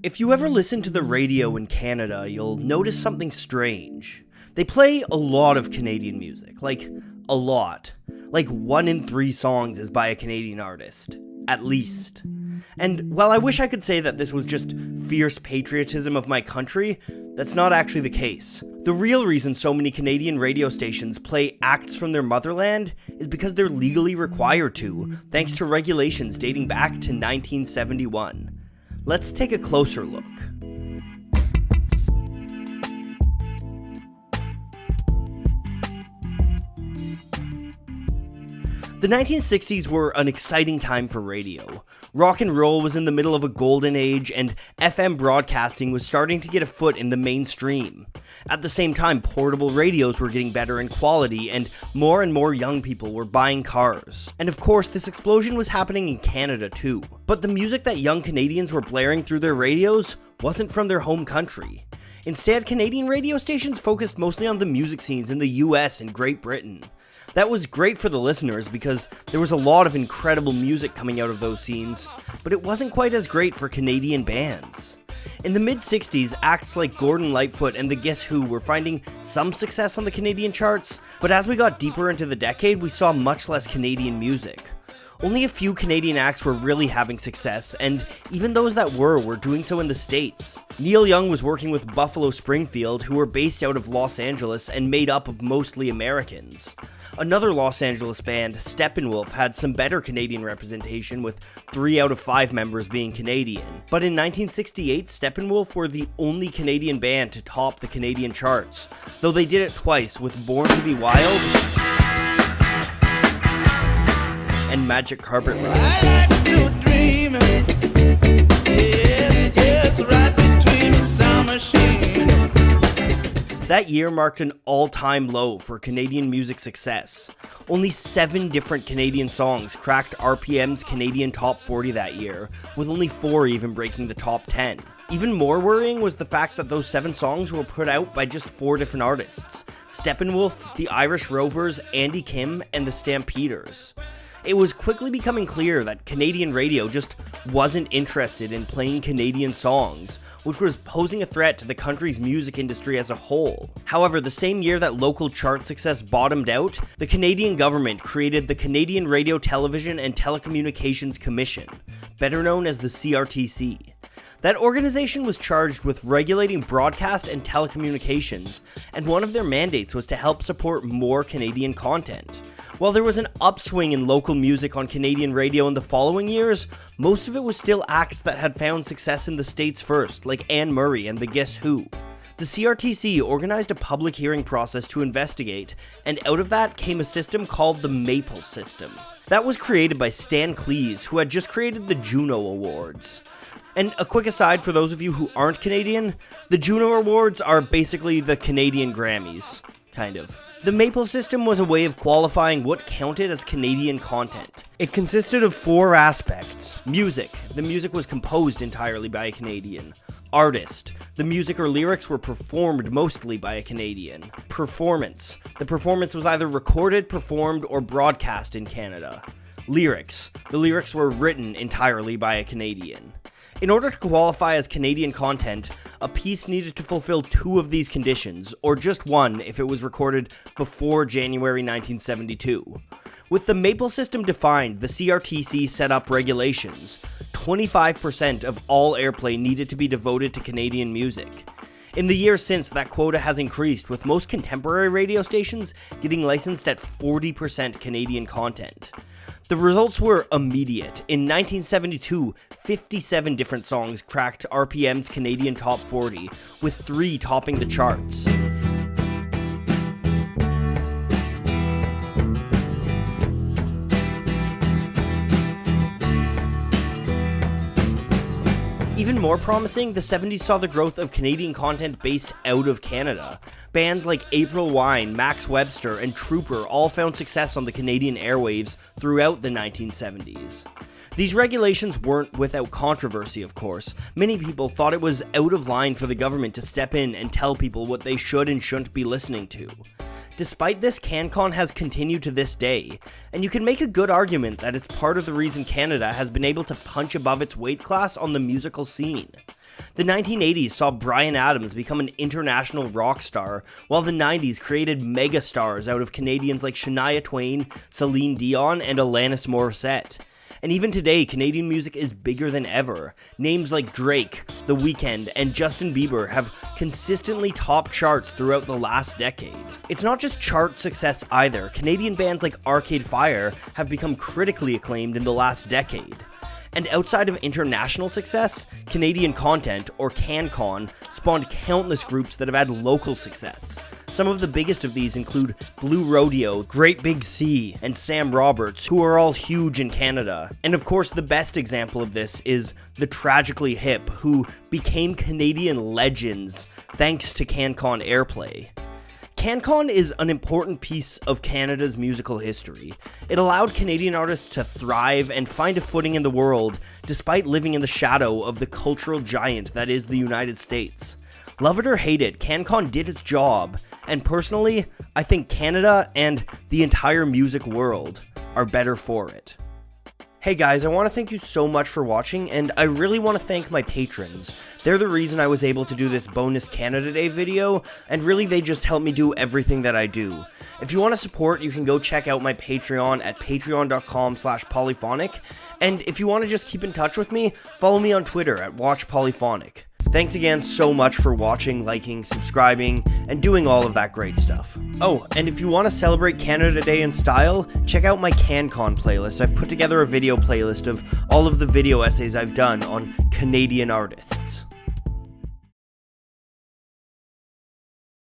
If you ever listen to the radio in Canada, you'll notice something strange. They play a lot of Canadian music, like a lot. Like 1 in 3 songs is by a Canadian artist, at least. And while I wish I could say that this was just fierce patriotism of my country, that's not actually the case. The real reason so many Canadian radio stations play acts from their motherland is because they're legally required to, thanks to regulations dating back to 1971. Let's take a closer look. The 1960s were an exciting time for radio. Rock and roll was in the middle of a golden age, and FM broadcasting was starting to get a foot in the mainstream. At the same time, portable radios were getting better in quality, and more young people were buying cars. And of course, this explosion was happening in Canada too. But the music that young Canadians were blaring through their radios wasn't from their home country. Instead, Canadian radio stations focused mostly on the music scenes in the US and Great Britain. That was great for the listeners because there was a lot of incredible music coming out of those scenes, but it wasn't quite as great for Canadian bands. In the mid-60s, acts like Gordon Lightfoot and the Guess Who were finding some success on the Canadian charts, but as we got deeper into the decade, we saw much less Canadian music. Only a few Canadian acts were really having success, and even those that were doing so in the States. Neil Young was working with Buffalo Springfield, who were based out of Los Angeles and made up of mostly Americans. Another Los Angeles band, Steppenwolf, had some better Canadian representation, with 3 out of 5 members being Canadian. But in 1968, Steppenwolf were the only Canadian band to top the Canadian charts, though they did it twice with Born to Be Wild and Magic Carpet Ride. I like to dream, yes, right between the sound machine. That year marked an all-time low for Canadian music success. Only 7 different Canadian songs cracked RPM's Canadian Top 40 that year, with only 4 even breaking the top 10. Even more worrying was the fact that those 7 songs were put out by just 4 different artists: Steppenwolf, the Irish Rovers, Andy Kim, and the Stampeders. It was quickly becoming clear that Canadian radio just wasn't interested in playing Canadian songs, which was posing a threat to the country's music industry as a whole. However, the same year that local chart success bottomed out, the Canadian government created the Canadian Radio, Television and Telecommunications Commission, better known as the CRTC. That organization was charged with regulating broadcast and telecommunications, and one of their mandates was to help support more Canadian content. While there was an upswing in local music on Canadian radio in the following years, most of it was still acts that had found success in the States first, like Anne Murray and the Guess Who. The CRTC organized a public hearing process to investigate, and out of that came a system called the MAPL system. That was created by Stan Cleese, who had just created the JUNO Awards. And a quick aside for those of you who aren't Canadian, the JUNO Awards are basically the Canadian GRAMMYS, kind of. The MAPL system was a way of qualifying what counted as Canadian content. It consisted of 4 aspects. Music. The music was composed entirely by a Canadian. Artist. The music or lyrics were performed mostly by a Canadian. Performance. The performance was either recorded, performed, or broadcast in Canada. Lyrics. The lyrics were written entirely by a Canadian. In order to qualify as Canadian content, a piece needed to fulfill 2 of these conditions, or just 1 if it was recorded before January 1972. With the MAPL system defined, the CRTC set up regulations. 25% of all airplay needed to be devoted to Canadian music. In the years since, that quota has increased, with most contemporary radio stations getting licensed at 40% Canadian content. The results were immediate. In 1972, 57 different songs cracked RPM's Canadian Top 40, with 3 topping the charts. Even more promising, the 70s saw the growth of Canadian content based out of Canada. Bands like April Wine, Max Webster, and Trooper all found success on the Canadian airwaves throughout the 1970s. These regulations weren't without controversy, of course. Many people thought it was out of line for the government to step in and tell people what they should and shouldn't be listening to. Despite this, Cancon has continued to this day, and you can make a good argument that it's part of the reason Canada has been able to punch above its weight class on the musical scene. The The 1980s saw Bryan Adams become an international rock star, while the 90s created megastars out of Canadians like Shania Twain, Celine Dion, and Alanis Morissette. And even today, Canadian music is bigger than ever. Names like Drake, The Weeknd, and Justin Bieber have consistently topped charts throughout the last decade. It's not just chart success either. Canadian bands like Arcade Fire have become critically acclaimed in the last decade. And outside of international success, Canadian content, or Cancon, spawned countless groups that have had local success. Some of the biggest of these include Blue Rodeo, Great Big Sea, and Sam Roberts, who are all huge in Canada. And of course, the best example of this is the Tragically Hip, who became Canadian legends thanks to Cancon airplay. Cancon is an important piece of Canada's musical history. It allowed Canadian artists to thrive and find a footing in the world, despite living in the shadow of the cultural giant that is the United States. Love it or hate it, Cancon did its job, and personally, I think Canada and the entire music world are better for it. Hey guys, I want to thank you so much for watching, and I really want to thank my patrons. They're the reason I was able to do this bonus Canada Day video, and really they just help me do everything that I do. If you want to support, you can go check out my Patreon at patreon.com/polyphonic, and if you want to just keep in touch with me, follow me on Twitter at watchpolyphonic. Thanks again so much for watching, liking, subscribing, and doing all of that great stuff. Oh, and if you want to celebrate Canada Day in style, check out my Cancon playlist. I've put together a video playlist of all of the video essays I've done on Canadian artists.